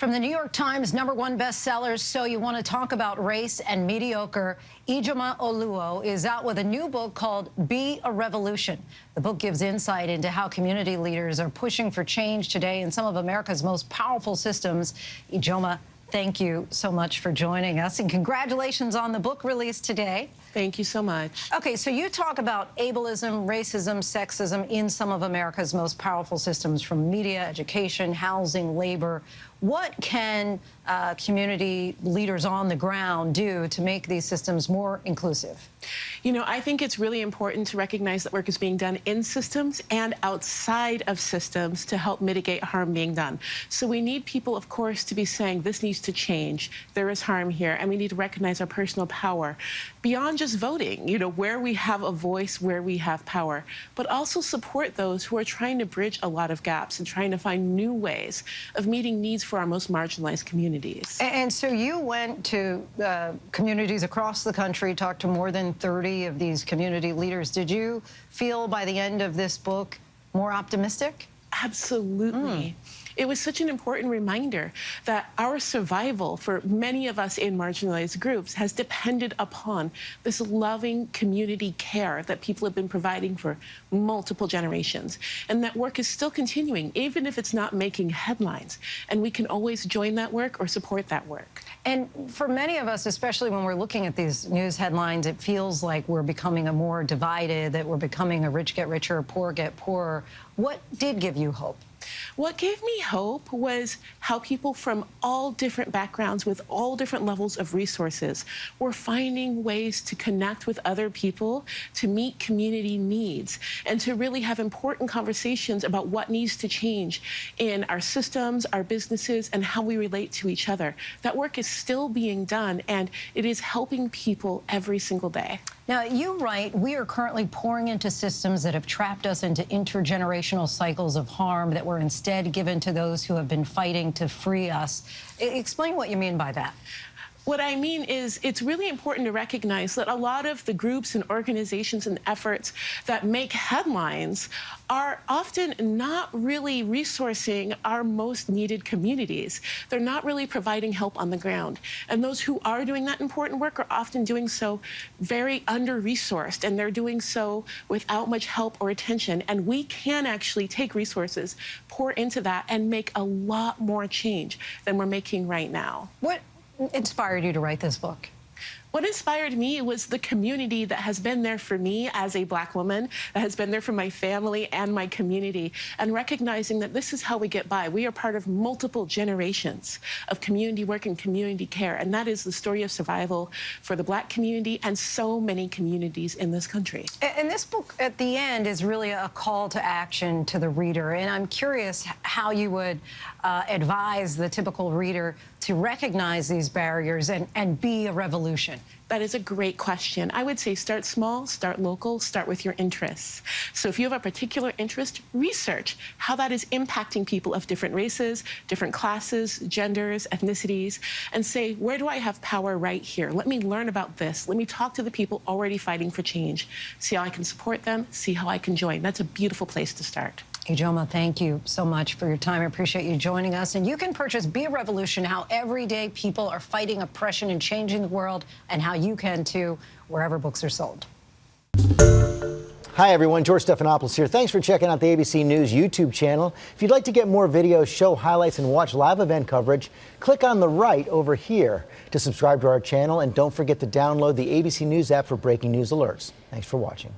From the New York Times #1 bestsellers, So You Want to Talk About Race and Mediocre, Ijeoma Oluo is out with a new book called Be a Revolution. The book gives insight into how community leaders are pushing for change today in some of America's most powerful systems. Ijeoma, thank you so much for joining us, and congratulations on the book release today. Thank you so much. Okay, so you talk about ableism, racism, sexism in some of America's most powerful systems, from media, education, housing, labor. What can community leaders on the ground do to make these systems more inclusive? You know, I think it's really important to recognize that work is being done in systems and outside of systems to help mitigate harm being done. So we need people, of course, to be saying this needs to change. There is harm here, and we need to recognize our personal power beyond just voting, you know, where we have a voice, where we have power, but also support those who are trying to bridge a lot of gaps and trying to find new ways of meeting needs for our most marginalized communities. And so you went to communities across the country, talked to more than 30 of these community leaders. Did you feel by the end of this book more optimistic? Absolutely. It was such an important reminder that our survival for many of us in marginalized groups has depended upon this loving community care that people have been providing for multiple generations. And that work is still continuing, even if it's not making headlines. And we can always join that work or support that work. And for many of us, especially when we're looking at these news headlines, it feels like we're becoming a more divided, that we're becoming a rich get richer, poor get poorer. What did give you hope? What gave me hope was how people from all different backgrounds with all different levels of resources were finding ways to connect with other people, to meet community needs, and to really have important conversations about what needs to change in our systems, our businesses, and how we relate to each other. That work is still being done, and it is helping people every single day. Now, you write, we are currently pouring into systems that have trapped us into intergenerational cycles of harm that were instead given to those who have been fighting to free us. Explain what you mean by that. What I mean is it's really important to recognize that a lot of the groups and organizations and efforts that make headlines are often not really resourcing our most needed communities. They're not really providing help on the ground. And those who are doing that important work are often doing so very under-resourced, and they're doing so without much help or attention. And we can actually take resources, pour into that, and make a lot more change than we're making right now. What inspired you to write this book? What inspired me was the community that has been there for me as a Black woman, that has been there for my family and my community, and recognizing that this is how we get by. We are part of multiple generations of community work and community care, and that is the story of survival for the Black community and so many communities in this country. And this book, at the end, is really a call to action to the reader, and I'm curious how you would advise the typical reader to recognize these barriers and be a revolution. That is a great question. I would say start small, start local, start with your interests. So if you have a particular interest, research how that is impacting people of different races, different classes, genders, ethnicities, and say, where do I have power right here? Let me learn about this. Let me talk to the people already fighting for change. See how I can support them, see how I can join. That's a beautiful place to start. Ijeoma, thank you so much for your time. I appreciate you joining us. And you can purchase Be a Revolution, How Everyday People Are Fighting Oppression and Changing the World, and how you can too, wherever books are sold. Hi, everyone. George Stephanopoulos here. Thanks for checking out the ABC News YouTube channel. If you'd like to get more videos, show highlights, and watch live event coverage, click on the right over here to subscribe to our channel. And don't forget to download the ABC News app for breaking news alerts. Thanks for watching.